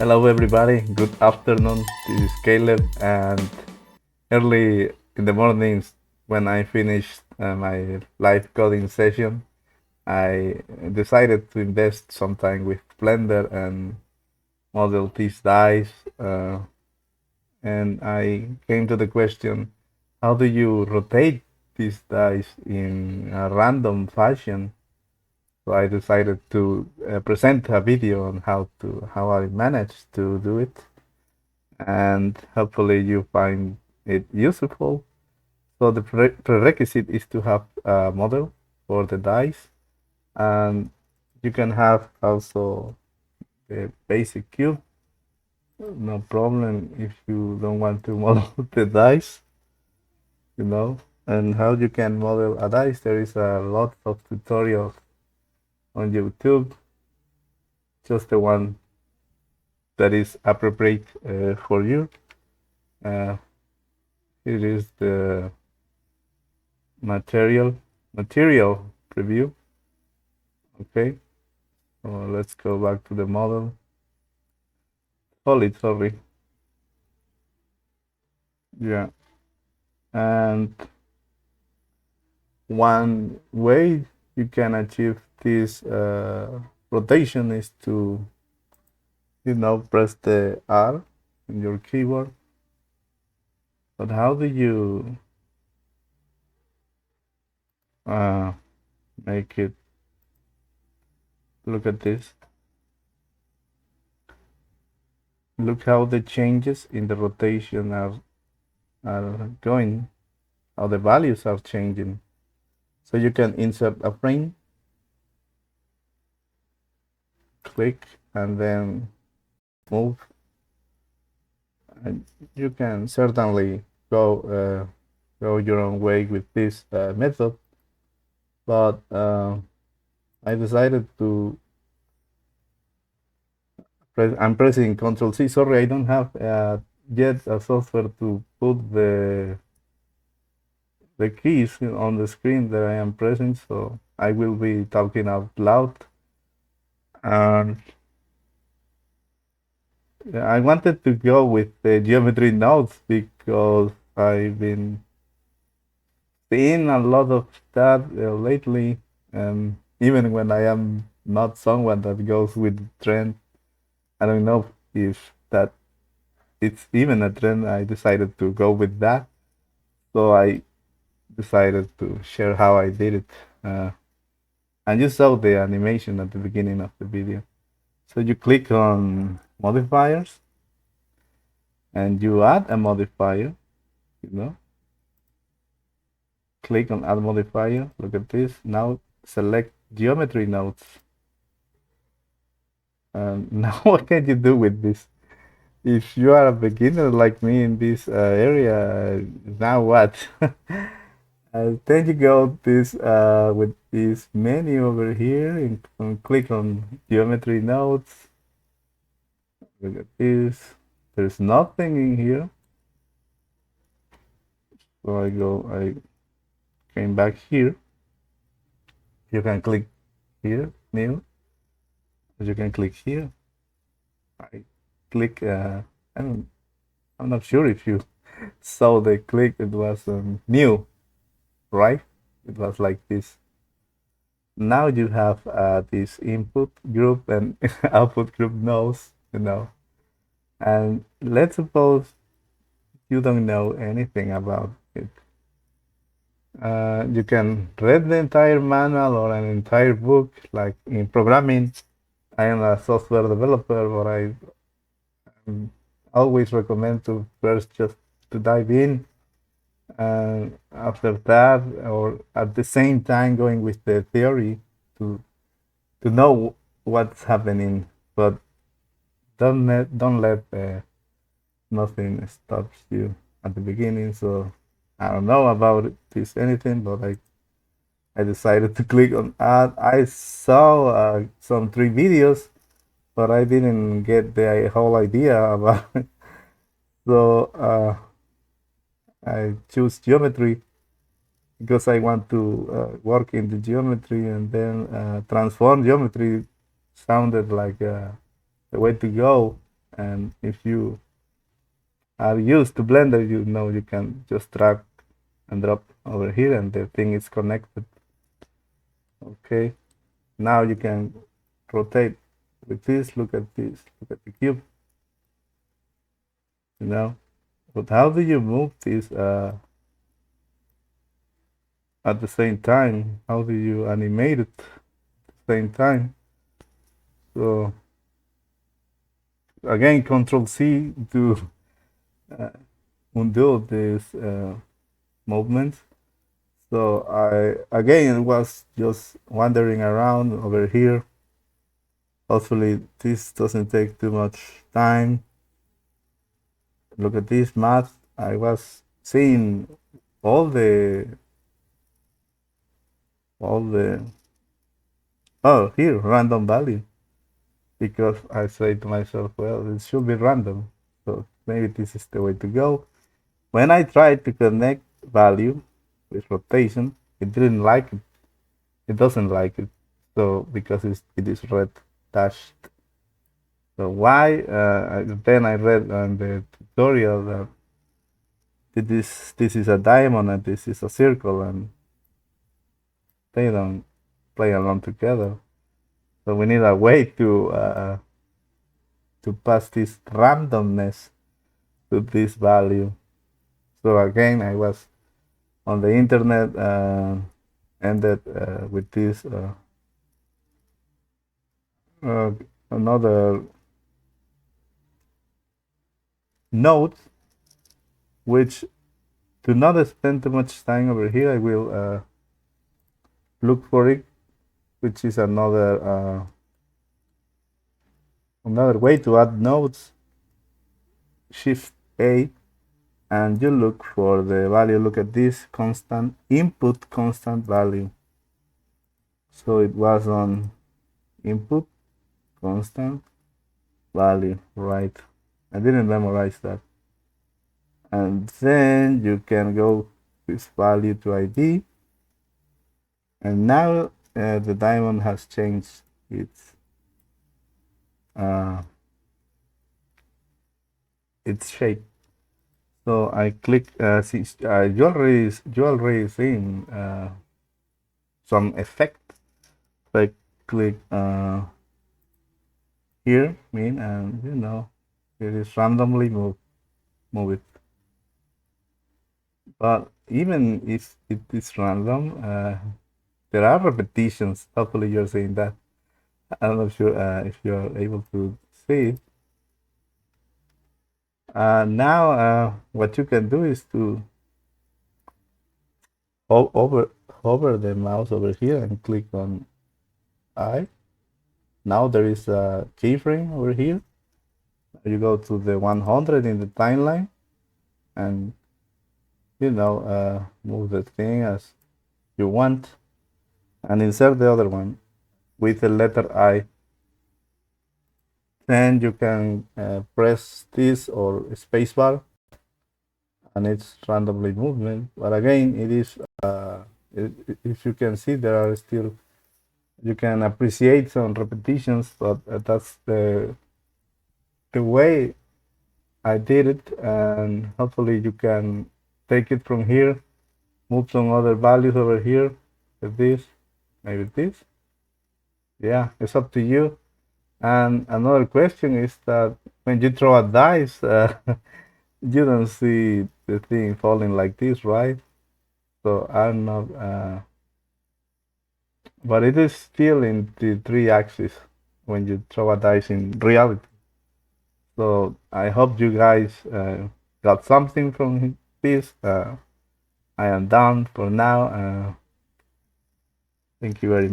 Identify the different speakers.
Speaker 1: Hello, everybody. Good afternoon. This is Caleb, and early in the mornings when I finished my live coding session, I decided to invest some time with Blender and model these dice. And I came to the question, how do you rotate these dice in a random fashion? So I decided to present a video on how I managed to do it, and hopefully you find it useful. So the prerequisite is to have a model for the dice, and you can have also the basic cube. No problem if you don't want to model the dice, you know. And how you can model a dice, there is a lot of tutorials on YouTube. Just the one that is appropriate for you. Uh, Here is the material preview. Okay, so let's go back to the model. Sorry. Yeah, and one way you can achieve this rotation is to, press the R in your keyboard. But how do you make it? Look at this. Look how the changes in the rotation are going, how the values are changing. So you can insert a frame, click, and then move. And you can certainly go your own way with this method, but I decided to I'm pressing Control C. Sorry, I don't have yet a software to put the keys on the screen that I am pressing, so I will be talking out loud. And I wanted to go with the geometry nodes because I've been seeing a lot of that lately, and even when I am not someone that goes with the trend, I don't know if that it's even a trend. I decided to go with that, so I decided to share how I did it. And you saw the animation at the beginning of the video. So you click on modifiers and you add a modifier, click on add modifier. Look at this. Now select geometry nodes. And now what can you do with this? If you are a beginner like me in this area, now what? Then you go this with this menu over here and click on geometry nodes. Look at this. There's nothing in here. So I came back here. You can click here, new. You can click here. I click. I'm not sure if you saw the click. It was new, right? It was like this. Now you have this input group and output group nodes, and let's suppose you don't know anything about it. You can read the entire manual or an entire book. Like in programming, I am a software developer, but I always recommend to first just to dive in, and after that, or at the same time, going with the theory to know what's happening. But don't let nothing stops you at the beginning. So I don't know about this anything, but I decided to click on add. I saw some 3 videos, but I didn't get the whole idea about it. So I choose geometry because I want to work in the geometry, and then transform geometry sounded like the way to go. And if you are used to Blender, you know you can just drag and drop over here and the thing is connected. Okay, now you can rotate with this. Look at this, look at the cube, you know. But how do you move this at the same time? How do you animate it at the same time? So again, Control C to uh, undo this movement. So I again was just wandering around over here. Hopefully this doesn't take too much time. Look at this math. I was seeing all the oh, here, random value, because I say to myself, well, it should be random, so maybe this is the way to go. When I tried to connect value with rotation, it didn't like it. It doesn't like it, so because it is red dashed. So why? Then I read on the tutorial that this is a diamond and this is a circle, and they don't play along together. So we need a way to pass this randomness to this value. So again, I was on the internet, ended with this another node, which to not spend too much time over here, I will look for it, which is another way to add nodes. Shift A, and you look for the value. Look at this constant input, constant value. So it was on input, constant value, right? I didn't memorize that. And then you can go this value to ID, and now the diamond has changed its shape. So I click. You already seen some effect. So I click here, and you know, it is randomly move it. But even if it is random, there are repetitions. Hopefully, you're seeing that. I'm not sure if you're able to see it. Now, what you can do is to hover the mouse over here and click on I. Now there is a keyframe over here. You go to the 100 in the timeline, and you know, move the thing as you want, and insert the other one with the letter I. Then you can press this or spacebar, and it's randomly movement. But again, it is if you can see, there are still, you can appreciate some repetitions, but that's the way I did it, and hopefully you can take it from here, move some other values over here, with this, maybe this. Yeah, it's up to you. And another question is that when you throw a dice, you don't see the thing falling like this, right? So I'm not, but it is still in the 3 axis when you throw a dice in reality. So I hope you guys got something from this. I am done for now. Thank you very much.